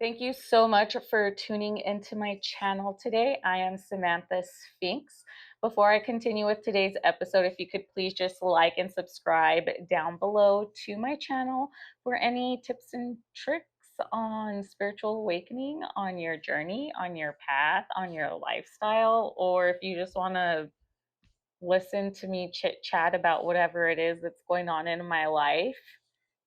Thank you so much for tuning into my channel today. I am Samantha Sphinx. Before I continue with today's episode, if you could please just like and subscribe down below to my channel for any tips and tricks on spiritual awakening, on your journey, on your path, on your lifestyle, or if you just want to listen to me chit chat about whatever it is that's going on in my life.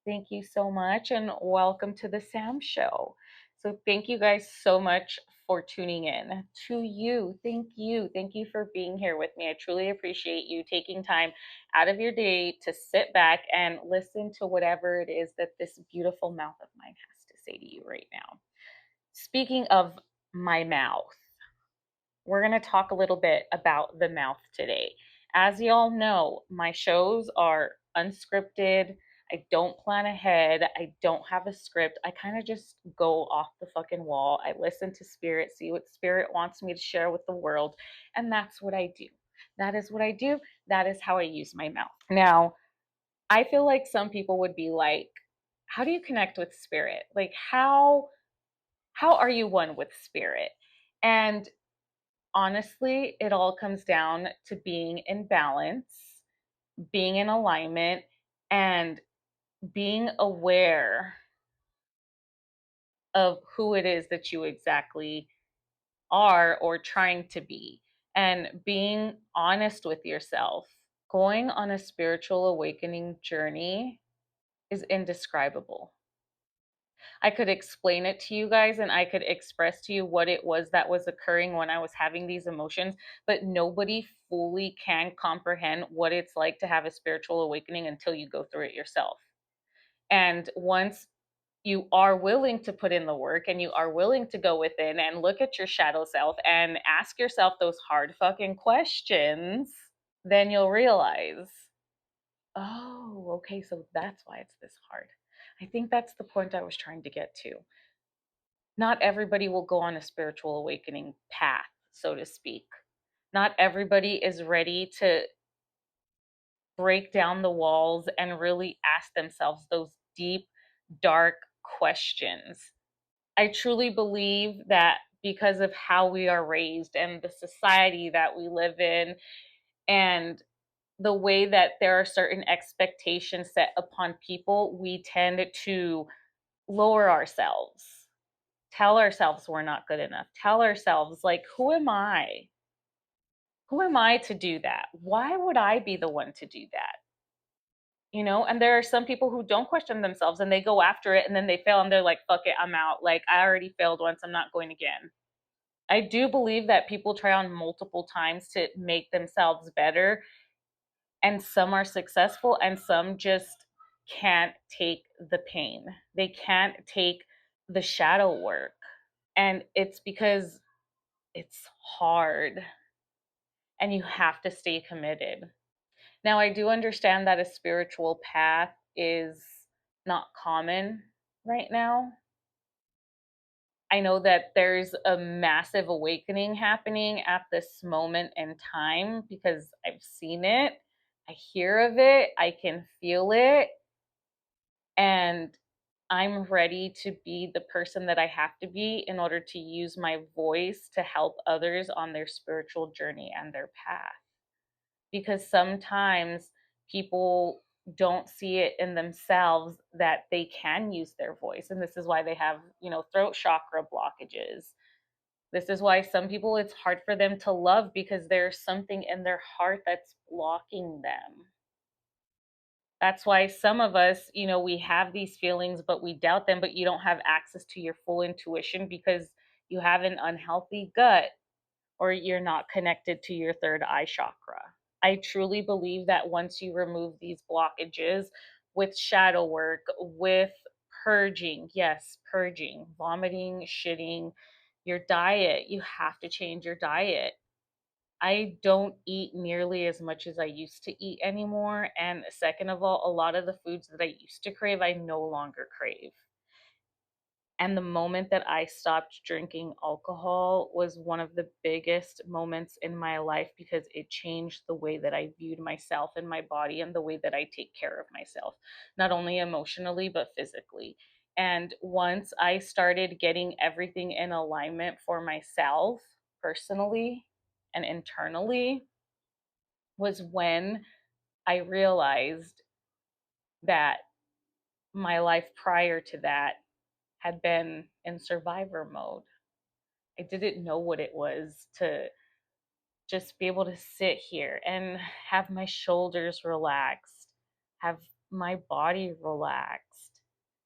Thank you so much and welcome to the Sam Show. So, thank you guys so much for tuning in. To you, thank you. Thank you for being here with me. I truly appreciate you taking time out of your day to sit back and listen to whatever it is that this beautiful mouth of mine has to say to you right now. Speaking of my mouth, we're going to talk a little bit about the mouth today. As y'all know, my shows are unscripted. I don't plan ahead. I don't have a script. I kind of just go off the fucking wall. I listen to spirit, see what spirit wants me to share with the world, and that's what I do. That is what I do. That is how I use my mouth. Now, I feel like some people would be like, how do you connect with spirit? Like how are you one with spirit? And honestly, it all comes down to being in balance, being in alignment, and being aware of who it is that you exactly are or trying to be, and being honest with yourself. Going on a spiritual awakening journey is indescribable. I could explain it to you guys and I could express to you what it was that was occurring when I was having these emotions, but nobody fully can comprehend what it's like to have a spiritual awakening until you go through it yourself. And once you are willing to put in the work and you are willing to go within and look at your shadow self and ask yourself those hard fucking questions, then you'll realize, oh, okay, so that's why it's this hard. I think that's the point I was trying to get to. Not everybody will go on a spiritual awakening path, so to speak. Not everybody is ready to break down the walls and really ask themselves those deep, dark questions. I truly believe that because of how we are raised and the society that we live in, and the way that there are certain expectations set upon people, we tend to lower ourselves, tell ourselves we're not good enough, tell ourselves, like, who am I? Who am I to do that? Why would I be the one to do that? And there are some people who don't question themselves and they go after it and then they fail and they're like, fuck it, I'm out. Like, I already failed once, I'm not going again. I do believe that people try on multiple times to make themselves better, and some are successful and some just can't take the pain. They can't take the shadow work. And it's because it's hard and you have to stay committed. Now, I do understand that a spiritual path is not common right now. I know that there's a massive awakening happening at this moment in time because I've seen it, I hear of it, I can feel it, and I'm ready to be the person that I have to be in order to use my voice to help others on their spiritual journey and their path. Because sometimes people don't see it in themselves that they can use their voice. And this is why they have, throat chakra blockages. This is why some people, it's hard for them to love because there's something in their heart that's blocking them. That's why some of us, we have these feelings, but we doubt them, but you don't have access to your full intuition because you have an unhealthy gut or you're not connected to your third eye chakra. I truly believe that once you remove these blockages with shadow work, with purging, yes, purging, vomiting, shitting, your diet, you have to change your diet. I don't eat nearly as much as I used to eat anymore. And second of all, a lot of the foods that I used to crave, I no longer crave. And the moment that I stopped drinking alcohol was one of the biggest moments in my life because it changed the way that I viewed myself and my body and the way that I take care of myself, not only emotionally, but physically. And once I started getting everything in alignment for myself personally and internally, was when I realized that my life prior to that had been in survivor mode. I didn't know what it was to just be able to sit here and have my shoulders relaxed, have my body relaxed.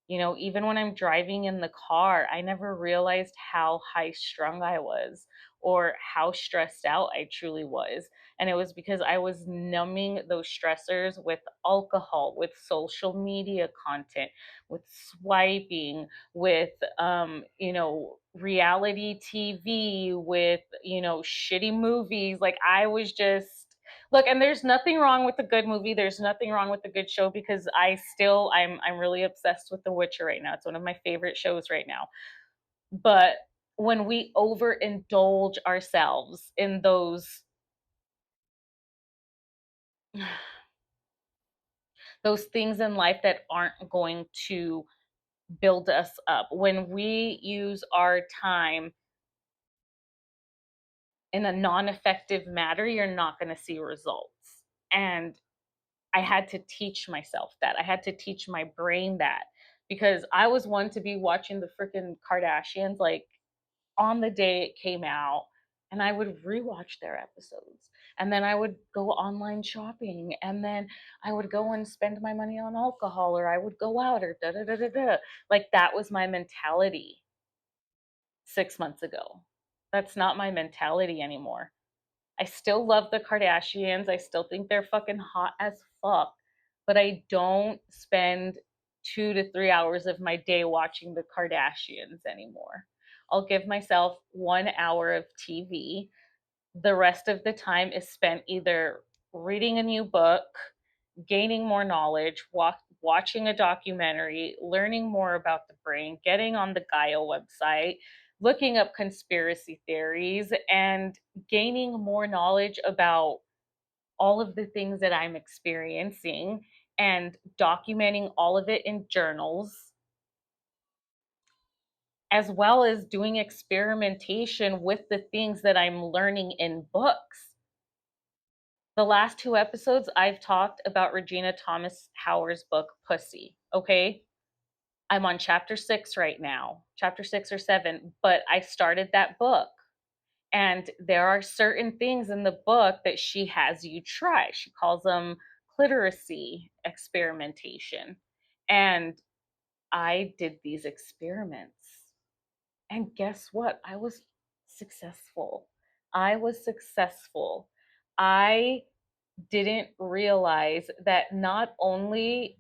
You know, even when I'm driving in the car, I never realized how high strung I was or how stressed out I truly was. And it was because I was numbing those stressors with alcohol, with social media content, with swiping, with reality TV, with shitty movies. Like I was just look, and there's nothing wrong with a good movie, there's nothing wrong with a good show, because I'm really obsessed with The Witcher right now. It's one of my favorite shows right now. But when we overindulge ourselves in those things in life that aren't going to build us up, when we use our time in a non-effective manner, you're not going to see results. And I had to teach myself that. I had to teach my brain that, because I was one to be watching the freaking Kardashians like on the day it came out, and I would rewatch their episodes. And then I would go online shopping, and then I would go and spend my money on alcohol, or I would go out, or da da da da da. Like that was my mentality 6 months ago. That's not my mentality anymore. I still love the Kardashians. I still think they're fucking hot as fuck. But I don't spend 2 to 3 hours of my day watching the Kardashians anymore. I'll give myself 1 hour of TV. The rest of the time is spent either reading a new book, gaining more knowledge, watching a documentary, learning more about the brain, getting on the Gaia website, looking up conspiracy theories, and gaining more knowledge about all of the things that I'm experiencing and documenting all of it in journals, as well as doing experimentation with the things that I'm learning in books. The last two episodes, I've talked about Regina Thomas Howard's book, Pussy. Okay. I'm on chapter 6 right now, chapter 6 or 7, but I started that book. And there are certain things in the book that she has you try. She calls them cliteracy experimentation. And I did these experiments. And guess what? I was successful. I was successful. I didn't realize that not only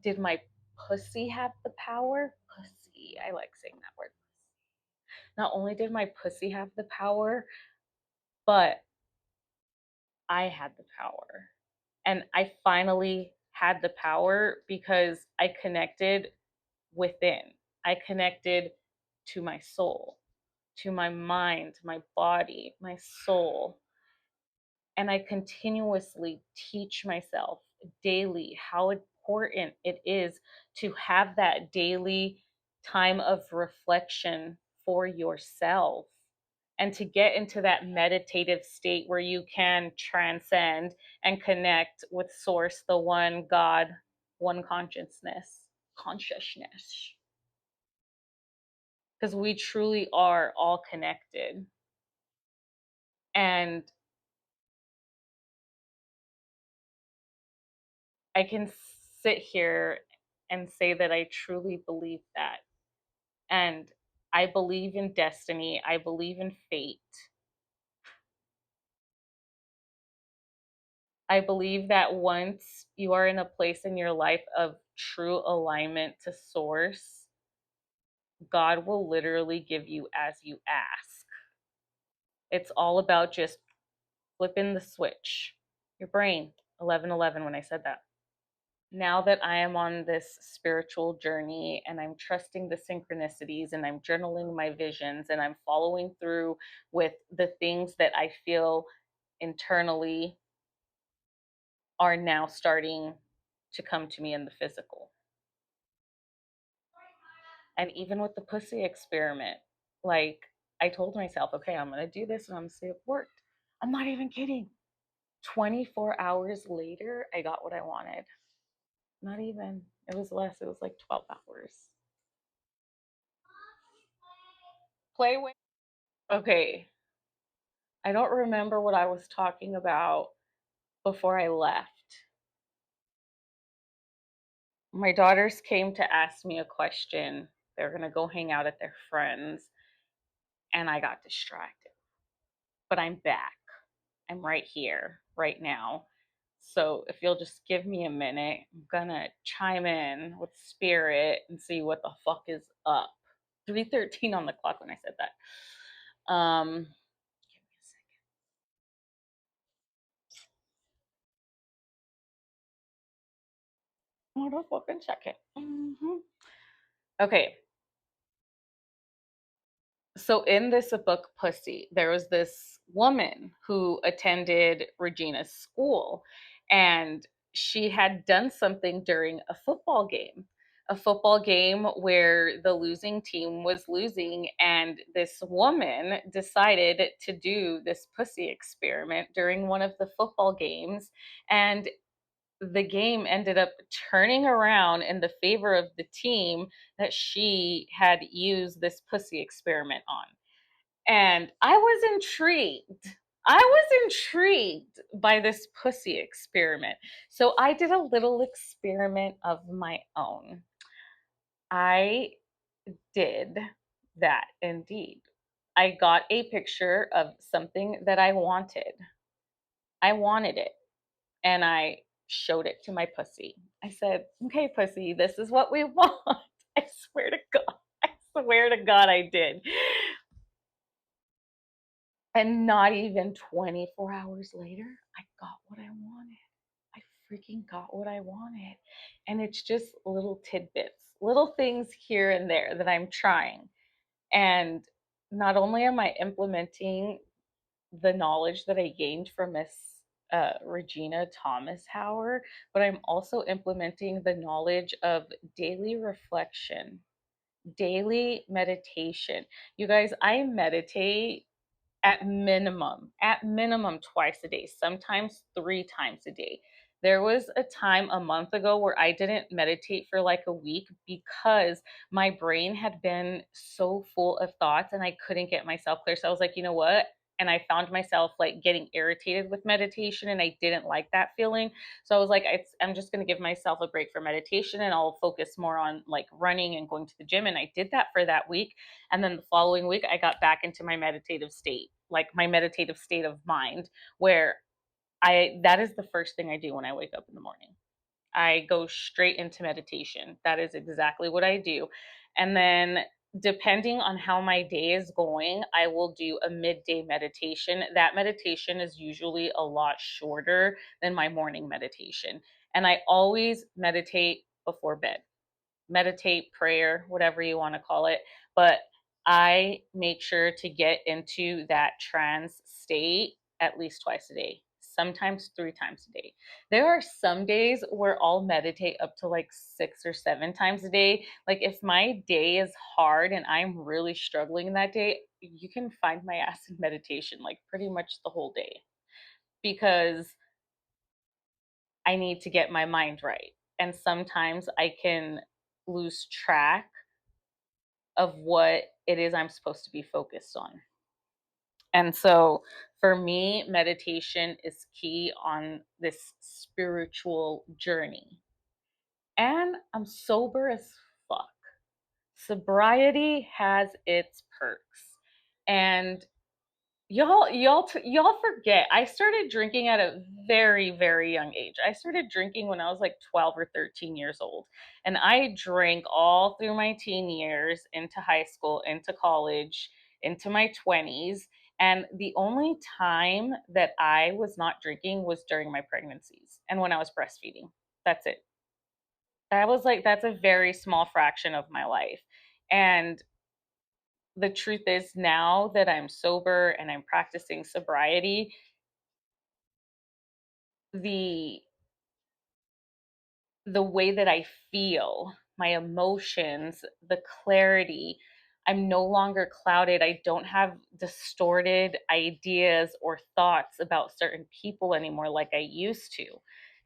did my pussy have the power, pussy, I like saying that word. Not only did my pussy have the power, but I had the power. And I finally had the power because I connected within. I connected to my soul, to my mind, my body, my soul. And I continuously teach myself daily how important it is to have that daily time of reflection for yourself, and to get into that meditative state where you can transcend and connect with source, the one God, one consciousness, because we truly are all connected. And I can sit here and say that I truly believe that. And I believe in destiny. I believe in fate. I believe that once you are in a place in your life of true alignment to source, God will literally give you as you ask. It's all about just flipping the switch. Your brain, 1111 when I said that. Now that I am on this spiritual journey and I'm trusting the synchronicities and I'm journaling my visions and I'm following through with the things that I feel internally are now starting to come to me in the physical. And even with the pussy experiment, like I told myself, okay, I'm going to do this and I'm going to see if it worked. I'm not even kidding. 24 hours later, I got what I wanted. Not even. It was less. It was like 12 hours. Play with. Okay. I don't remember what I was talking about before I left. My daughters came to ask me a question. They're going to go hang out at their friends, and I got distracted. But I'm back. I'm right here, right now. So if you'll just give me a minute, I'm gonna chime in with spirit and see what the fuck is up. 3:13 on the clock when I said that. Give me a second. Hold on, fucking second. Okay, so in this book Pussy, there was this woman who attended Regina's school, and she had done something during a football game where the losing team was losing, and this woman decided to do this pussy experiment during one of the football games, and the game ended up turning around in the favor of the team that she had used this pussy experiment on. And I was intrigued. I was intrigued by this pussy experiment. So I did a little experiment of my own. I did that indeed. I got a picture of something that I wanted. I wanted it. And I showed it to my pussy. I said, okay, pussy, this is what we want. I swear to God. I swear to God, I did. And not even 24 hours later, I got what I wanted. I freaking got what I wanted. And it's just little tidbits, little things here and there that I'm trying. And not only am I implementing the knowledge that I gained from Miss Regina Thomas Hauer, but I'm also implementing the knowledge of daily reflection, daily meditation. You guys, I meditate at minimum twice a day, sometimes 3 times a day. There was a time a month ago where I didn't meditate for like a week because my brain had been so full of thoughts and I couldn't get myself clear. So I was like, you know what? And I found myself like getting irritated with meditation and I didn't like that feeling. So I was like, I'm just going to give myself a break for meditation and I'll focus more on like running and going to the gym. And I did that for that week. And then the following week, I got back into my meditative state, like my meditative state of mind, where that is the first thing I do when I wake up in the morning. I go straight into meditation. That is exactly what I do. And then, depending on how my day is going, I will do a midday meditation. That meditation is usually a lot shorter than my morning meditation. And I always meditate before bed, meditate, prayer, whatever you want to call it. But I make sure to get into that trance state at least twice a day, sometimes 3 times a day. There are some days where I'll meditate up to like 6 or 7 times a day. Like if my day is hard and I'm really struggling that day, you can find my ass in meditation like pretty much the whole day because I need to get my mind right. And sometimes I can lose track of what it is I'm supposed to be focused on. And so for me, meditation is key on this spiritual journey. And I'm sober as fuck. Sobriety has its perks. And y'all forget I started drinking at a very young age. I started drinking when I was like 12 or 13 years old, and I drank all through my teen years, into high school, into college, into my 20s. And the only time that I was not drinking was during my pregnancies and when I was breastfeeding. That's it. That's a very small fraction of my life. And the truth is, now that I'm sober and I'm practicing sobriety, the the way that I feel my emotions, the clarity. I'm no longer clouded. I don't have distorted ideas or thoughts about certain people anymore like I used to.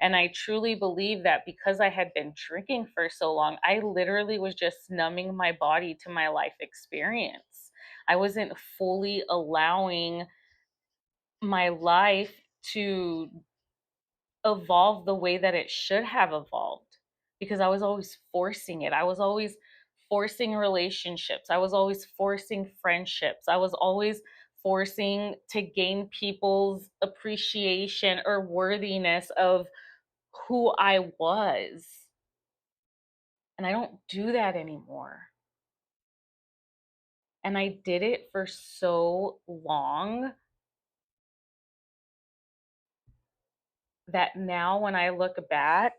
And I truly believe that because I had been drinking for so long, I literally was just numbing my body to my life experience. I wasn't fully allowing my life to evolve the way that it should have evolved, because I was always forcing it. I was always forcing relationships. I was always forcing friendships. I was always forcing to gain people's appreciation or worthiness of who I was. And I don't do that anymore. And I did it for so long that now when I look back,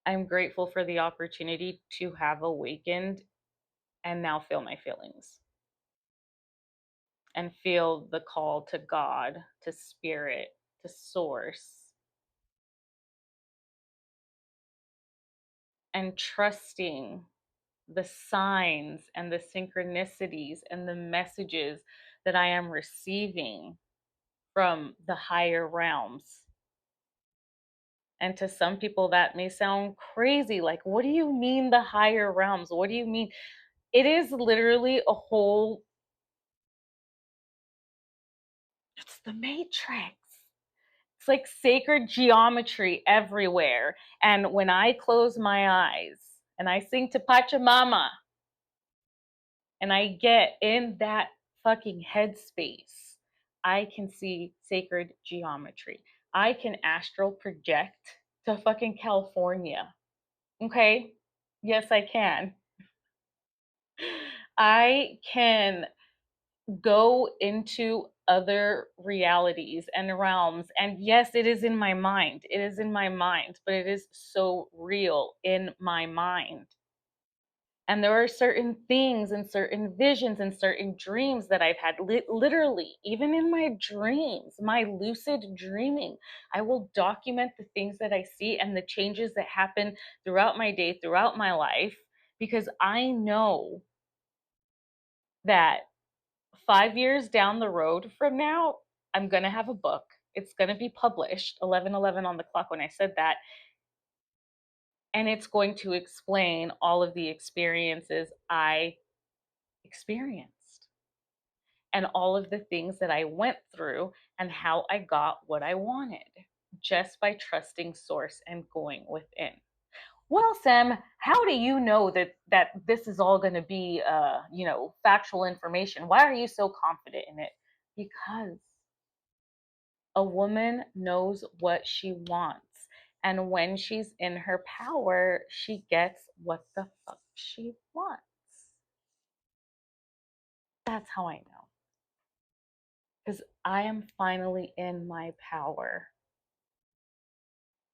I'm grateful for the opportunity to have awakened and now feel my feelings and feel the call to God, to spirit, to source, and trusting the signs and the synchronicities and the messages that I am receiving from the higher realms. And to some people, that may sound crazy. Like, what do you mean the higher realms? What do you mean? It is literally a whole, it's the matrix. It's like sacred geometry everywhere. And when I close my eyes and I sing to Pachamama and I get in that fucking headspace, I can see sacred geometry. I can astral project to fucking California. Okay? Yes, I can. I can go into other realities and realms. And yes, it is in my mind. It is in my mind, but it is so real in my mind. And there are certain things and certain visions and certain dreams that I've had, literally, even in my dreams, my lucid dreaming. I will document the things that I see and the changes that happen throughout my day, throughout my life, because I know that 5 years down the road from now, I'm going to have a book. It's going to be published, 11:11 on the clock when I said that. And it's going to explain all of the experiences I experienced and all of the things that I went through and how I got what I wanted just by trusting source and going within. Well, Sam, how do you know that this is all going to be factual information? Why are you so confident in it? Because a woman knows what she wants. And when she's in her power, she gets what the fuck she wants. That's how I know. Because I am finally in my power.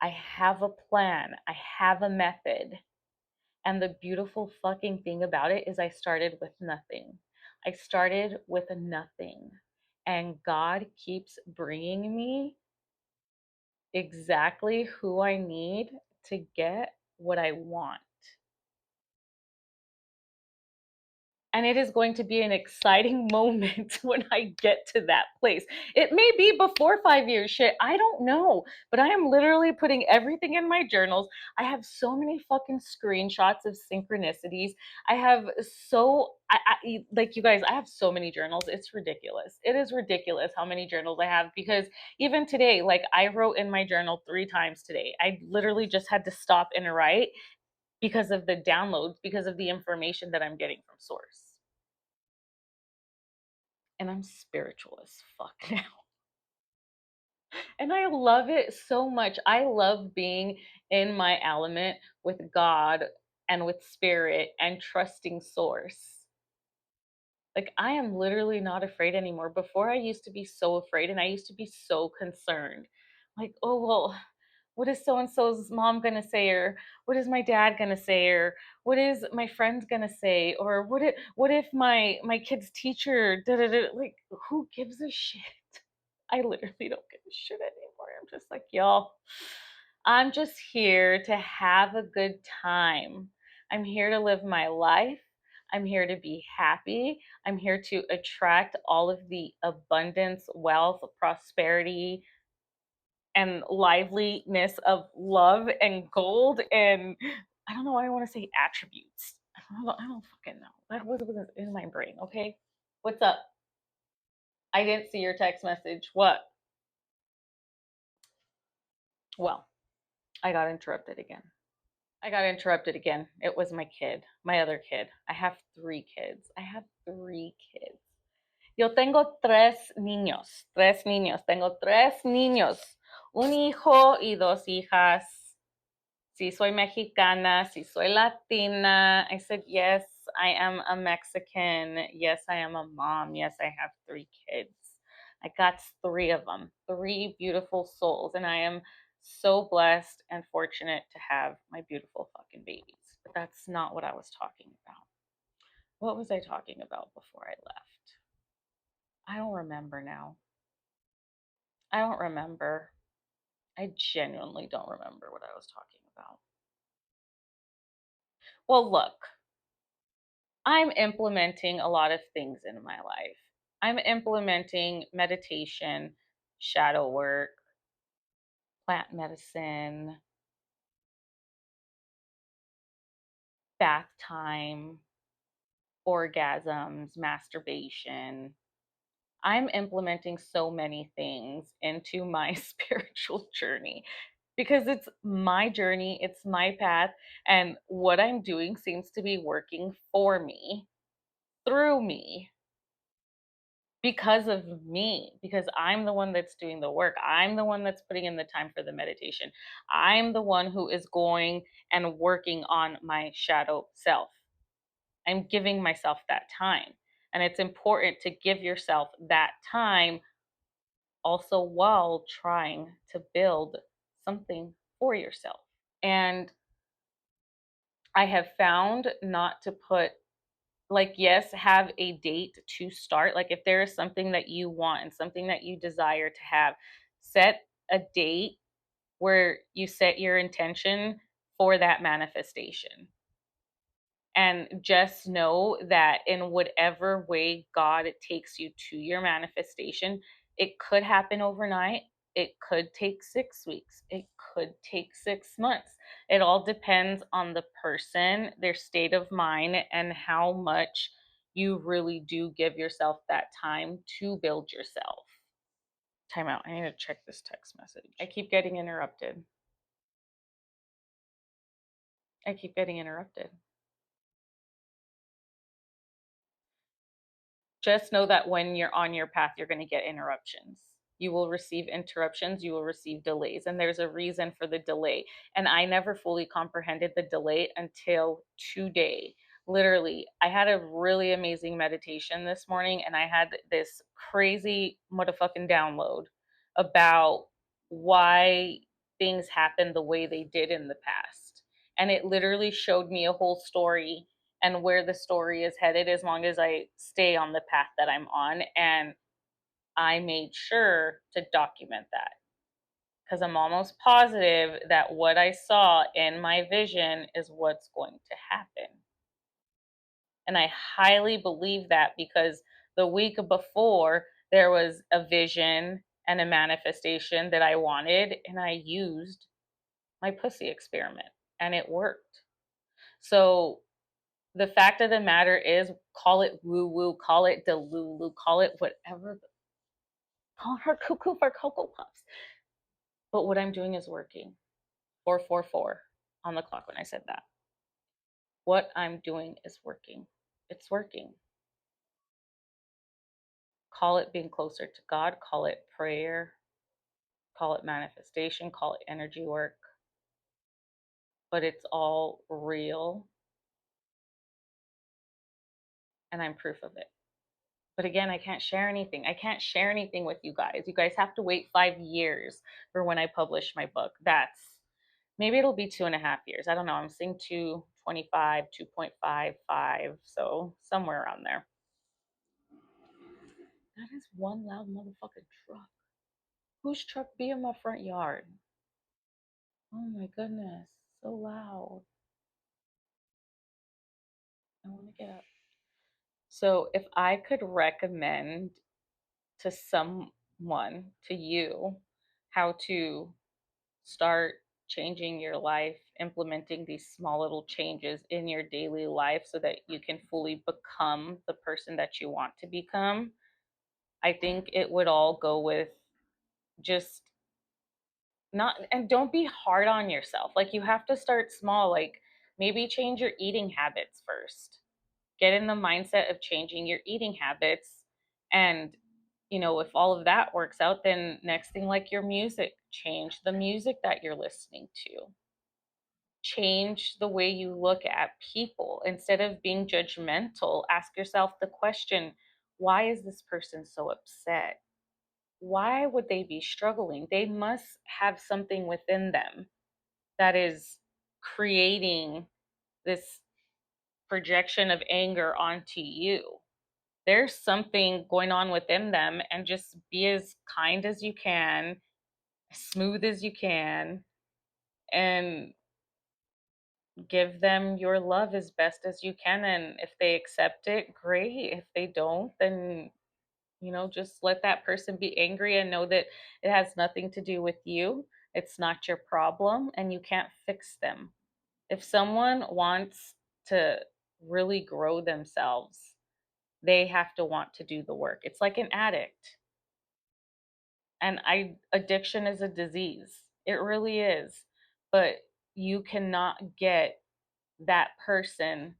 I have a plan, I have a method. And the beautiful fucking thing about it is I started with nothing. I started with nothing. And God keeps bringing me exactly who I need to get what I want. And it is going to be an exciting moment when I get to that place. It may be before 5 years, shit. I don't know. But I am literally putting everything in my journals. I have so many fucking screenshots of synchronicities. I have like you guys, I have so many journals. It's ridiculous. It is ridiculous how many journals I have, because even today, like I wrote in my journal 3 times today. I literally just had to stop and write because of the downloads, because of the information that I'm getting from source. And I'm spiritual as fuck now. And I love it so much. I love being in my element with God and with spirit and trusting source. Like, I am literally not afraid anymore. Before, I used to be so afraid and I used to be so concerned. Like, oh, well, what is so and so's mom gonna say, or what is my dad gonna say, or what is my friend gonna say, or what if my kid's teacher da da da, like, who gives a shit? I literally don't give a shit anymore. I'm just like, y'all, I'm just here to have a good time. I'm here to live my life. I'm here to be happy. I'm here to attract all of the abundance, wealth, prosperity, and liveliness of love and gold. And I don't know why I want to say attributes. I don't fucking know. That was in my brain. Okay. What's up? I didn't see your text message. What? Well, I got interrupted again. I got interrupted again. It was my kid, my other kid. I have three kids. I have three kids. Yo tengo tres niños. Tres niños. Tengo tres niños. Un hijo y dos hijas. Si soy mexicana, si soy latina. I said, yes, I am a Mexican. Yes, I am a mom. Yes, I have three kids. I got three of them, three beautiful souls. And I am so blessed and fortunate to have my beautiful fucking babies. But that's not what I was talking about. What was I talking about before I left? I don't remember now. I don't remember. I genuinely don't remember what I was talking about. Well, look, I'm implementing a lot of things in my life. I'm implementing meditation, shadow work, plant medicine, bath time, orgasms, masturbation. I'm implementing so many things into my spiritual journey because it's my journey, it's my path, and what I'm doing seems to be working for me, through me, because of me, because I'm the one that's doing the work. I'm the one that's putting in the time for the meditation. I'm the one who is going and working on my shadow self. I'm giving myself that time. And it's important to give yourself that time also while trying to build something for yourself. And I have found not to put, like, yes, have a date to start. Like, if there is something that you want and something that you desire to have, set a date where you set your intention for that manifestation. And just know that in whatever way God takes you to your manifestation, it could happen overnight. It could take 6 weeks. It could take 6 months. It all depends on the person, their state of mind, and how much you really do give yourself that time to build yourself. Time out. I need to check this text message. I keep getting interrupted. I keep getting interrupted. Just know that when you're on your path, you're going to get interruptions. You will receive interruptions, you will receive delays, and there's a reason for the delay. And I never fully comprehended the delay until today. Literally, I had a really amazing meditation this morning, and I had this crazy motherfucking download about why things happened the way they did in the past. And it literally showed me a whole story and where the story is headed as long as I stay on the path that I'm on. And I made sure to document that because I'm almost positive that what I saw in my vision is what's going to happen. And I highly believe that because the week before, there was a vision and a manifestation that I wanted, and I used my pussy experiment and it worked. So the fact of the matter is, call it woo woo, call it delulu, call it whatever, call her cuckoo for Cocoa Puffs. But what I'm doing is working. 444 on the clock when I said that. What I'm doing is working. It's working. Call it being closer to God, call it prayer, call it manifestation, call it energy work. But it's all real. And I'm proof of it. But again, I can't share anything. I can't share anything with you guys. You guys have to wait 5 years for when I publish my book. That's maybe it'll be 2.5 years. I don't know. I'm seeing 225, 2.55. So somewhere around there. That is one loud motherfucking truck. Whose truck be in my front yard? Oh my goodness, so loud. I want to get up. So, if I could recommend to someone, to you, how to start changing your life, implementing these small little changes in your daily life so that you can fully become the person that you want to become, I think it would all go with just not, and don't be hard on yourself. Like, you have to start small. Like, maybe change your eating habits first. Get in the mindset of changing your eating habits. And, if all of that works out, then next thing, like your music, change the music that you're listening to. Change the way you look at people. Instead of being judgmental, ask yourself the question, why is this person so upset? Why would they be struggling? They must have something within them that is creating this projection of anger onto you. There's something going on within them, and just be as kind as you can, as smooth as you can, and give them your love as best as you can. And if they accept it, great. If they don't, then just let that person be angry and know that it has nothing to do with you. It's not your problem, and you can't fix them. If someone wants to really grow themselves, they have to want to do the work. It's like an addict. And addiction is a disease. It really is. But you cannot get that person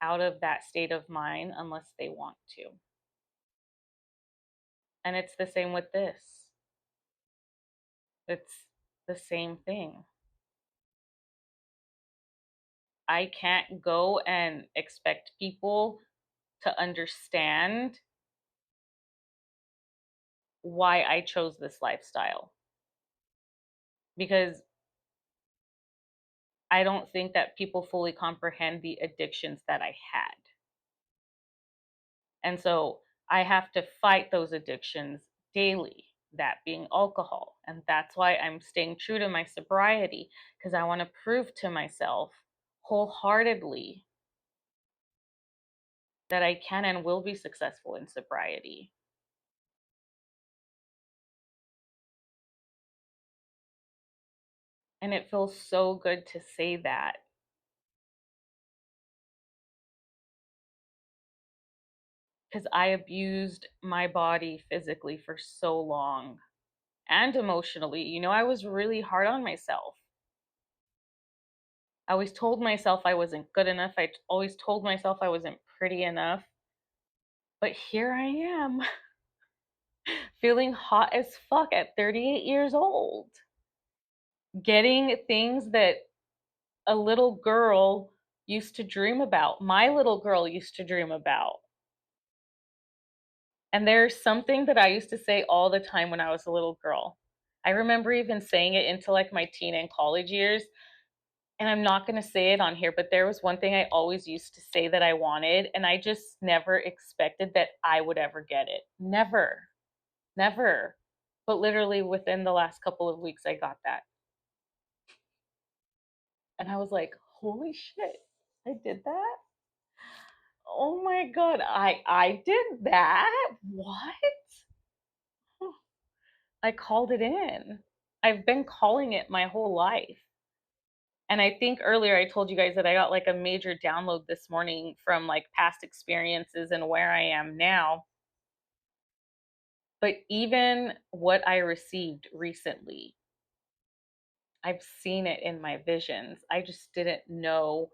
out of that state of mind unless they want to. And it's the same with this. It's the same thing. I can't go and expect people to understand why I chose this lifestyle, because I don't think that people fully comprehend the addictions that I had. And so I have to fight those addictions daily, that being alcohol. And that's why I'm staying true to my sobriety, because I want to prove to myself wholeheartedly that I can and will be successful in sobriety. And it feels so good to say that, because I abused my body physically for so long and emotionally. I was really hard on myself. I always told myself I wasn't good enough. I always told myself I wasn't pretty enough. But here I am, feeling hot as fuck at 38 years old, getting things that a little girl used to dream about, my little girl used to dream about. And there's something that I used to say all the time when I was a little girl. I remember even saying it into like my teen and college years. And I'm not going to say it on here, but there was one thing I always used to say that I wanted, and I just never expected that I would ever get it. Never, never. But literally within the last couple of weeks, I got that. And I was like, holy shit, I did that? Oh my God, I did that? What? I called it in. I've been calling it my whole life. And I think earlier I told you guys that I got like a major download this morning from like past experiences and where I am now. But even what I received recently, I've seen it in my visions. I just didn't know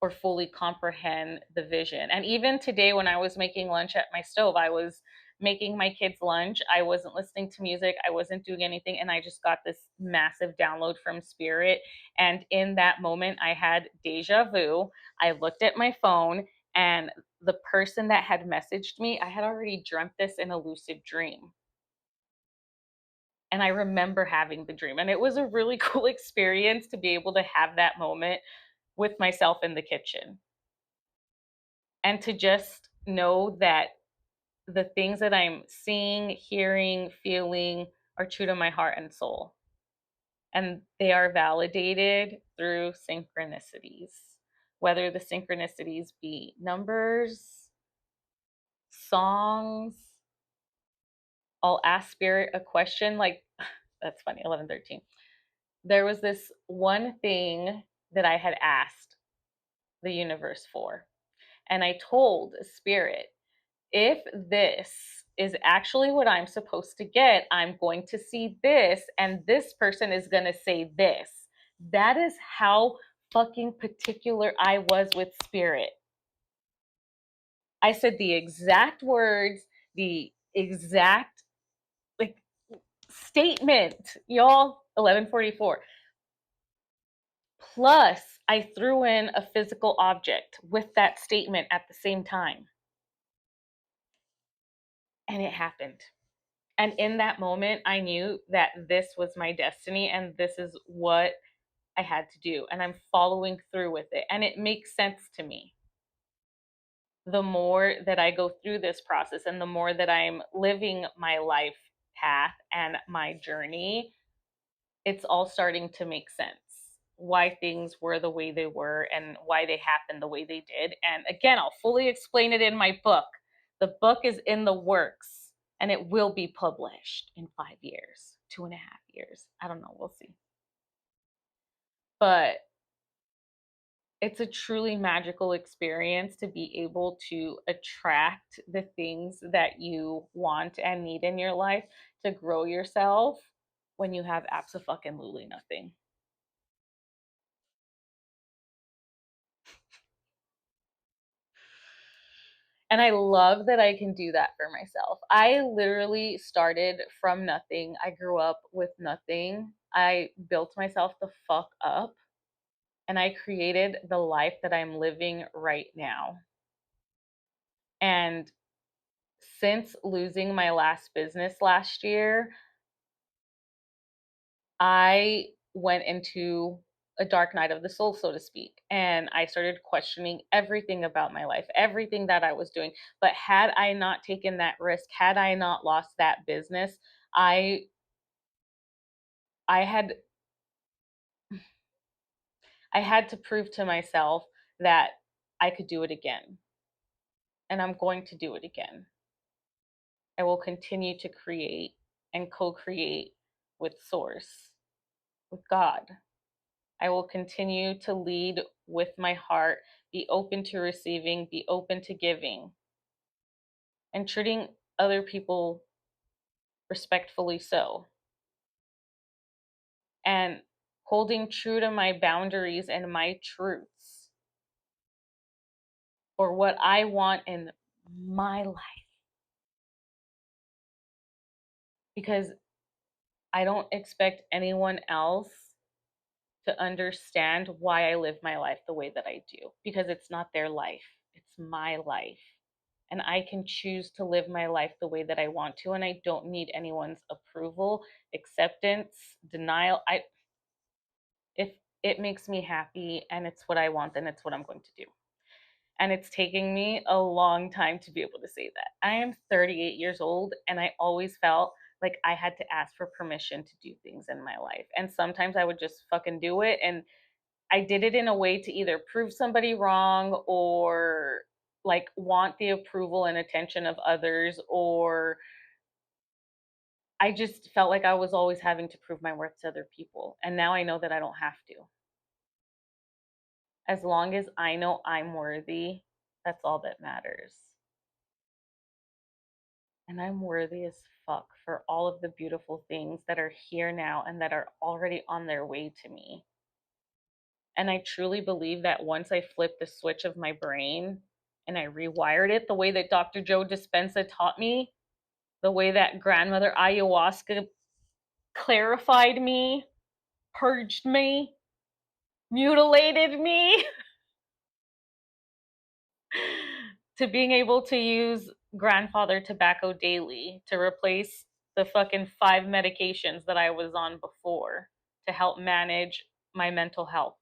or fully comprehend the vision. And even today, when I was making lunch at my stove, I was making my kids lunch. I wasn't listening to music, I wasn't doing anything. And I just got this massive download from spirit. And in that moment, I had deja vu. I looked at my phone, and the person that had messaged me, I had already dreamt this in a lucid dream. And I remember having the dream. And it was a really cool experience to be able to have that moment with myself in the kitchen, and to just know that the things that I'm seeing, hearing, feeling are true to my heart and soul. And they are validated through synchronicities, whether the synchronicities be numbers, songs. I'll ask spirit a question like, that's funny, 1113. There was this one thing that I had asked the universe for. And I told spirit, if this is actually what I'm supposed to get, I'm going to see this, and this person is going to say this. That is how fucking particular I was with spirit. I said the exact words, the exact like statement, y'all. 1144. Plus, I threw in a physical object with that statement at the same time. And it happened. And in that moment, I knew that this was my destiny and this is what I had to do. And I'm following through with it. And it makes sense to me. The more that I go through this process and the more that I'm living my life path and my journey, it's all starting to make sense. Why things were the way they were and why they happened the way they did. And again, I'll fully explain it in my book. The book is in the works and it will be published in 5 years, 2.5 years. I don't know. We'll see. But it's a truly magical experience to be able to attract the things that you want and need in your life to grow yourself when you have absolutely nothing. And I love that I can do that for myself. I literally started from nothing. I grew up with nothing. I built myself the fuck up and I created the life that I'm living right now. And since losing my last business last year, I went into a dark night of the soul, so to speak. And I started questioning everything about my life, everything that I was doing. But had I not taken that risk, had I not lost that business, I I had I had to prove to myself that I could do it again. And I'm going to do it again. I will continue to create and co-create with source, with God. I will continue to lead with my heart, be open to receiving, be open to giving, and treating other people respectfully so. And holding true to my boundaries and my truths for what I want in my life. Because I don't expect anyone else to understand why I live my life the way that I do, because it's not their life, it's my life. And I can choose to live my life the way that I want to, and I don't need anyone's approval, acceptance, denial. If it makes me happy and it's what I want, then it's what I'm going to do. And it's taking me a long time to be able to say that. I am 38 years old and I always felt like I had to ask for permission to do things in my life. And sometimes I would just fucking do it, and I did it in a way to either prove somebody wrong or like want the approval and attention of others, or I just felt like I was always having to prove my worth to other people. And now I know that I don't have to. As long as I know I'm worthy, that's all that matters. And I'm worthy as fuck for all of the beautiful things that are here now and that are already on their way to me. And I truly believe that once I flipped the switch of my brain and I rewired it the way that Dr. Joe Dispenza taught me, the way that grandmother ayahuasca clarified me, purged me, mutilated me, to being able to use grandfather tobacco daily to replace the fucking 5 medications that I was on before to help manage my mental health.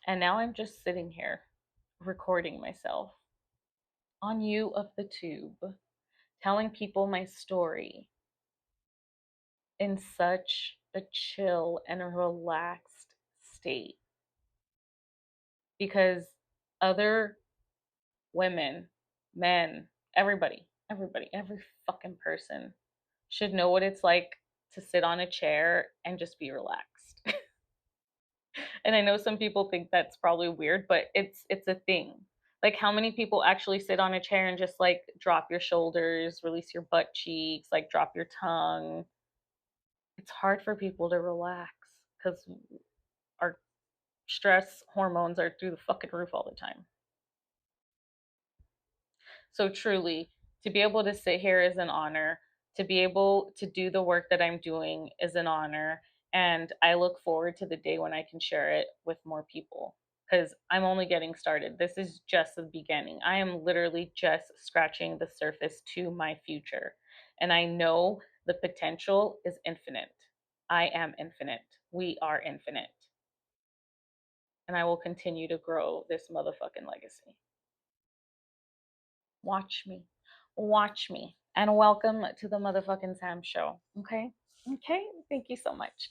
And now I'm just sitting here recording myself on You of the Tube, telling people my story in such a chill and a relaxed state, because other women, men, everybody, every fucking person should know what it's like to sit on a chair and just be relaxed. And I know some people think that's probably weird, but it's a thing. Like, how many people actually sit on a chair and just like drop your shoulders, release your butt cheeks, like drop your tongue? It's hard for people to relax because our stress hormones are through the fucking roof all the time. So truly, to be able to sit here is an honor. To be able to do the work that I'm doing is an honor. And I look forward to the day when I can share it with more people, because I'm only getting started. This is just the beginning. I am literally just scratching the surface to my future. And I know the potential is infinite. I am infinite. We are infinite. And I will continue to grow this motherfucking legacy. Watch me. Watch me. And welcome to the motherfucking Sam Show. Okay? Okay? Thank you so much.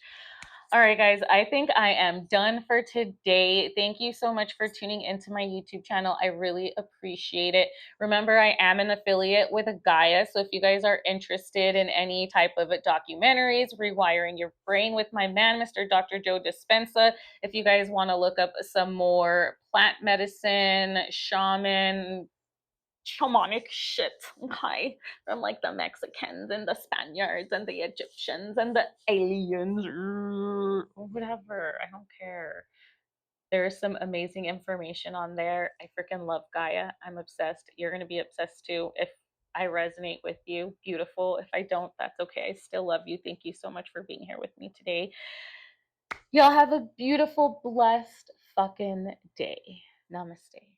All right, guys, I think I am done for today. Thank you so much for tuning into my YouTube channel. I really appreciate it. Remember, I am an affiliate with Gaia. So if you guys are interested in any type of documentaries, rewiring your brain with my man, Mr. Dr. Joe Dispenza, if you guys want to look up some more plant medicine, shaman, shamanic shit, okay, from like the Mexicans and the Spaniards and the Egyptians and the aliens, or whatever. I don't care. There's some amazing information on there. I freaking love Gaia. I'm obsessed. You're gonna be obsessed too. If I resonate with you, beautiful. If I don't, that's okay. I still love you. Thank you so much for being here with me today. Y'all have a beautiful, blessed fucking day. Namaste.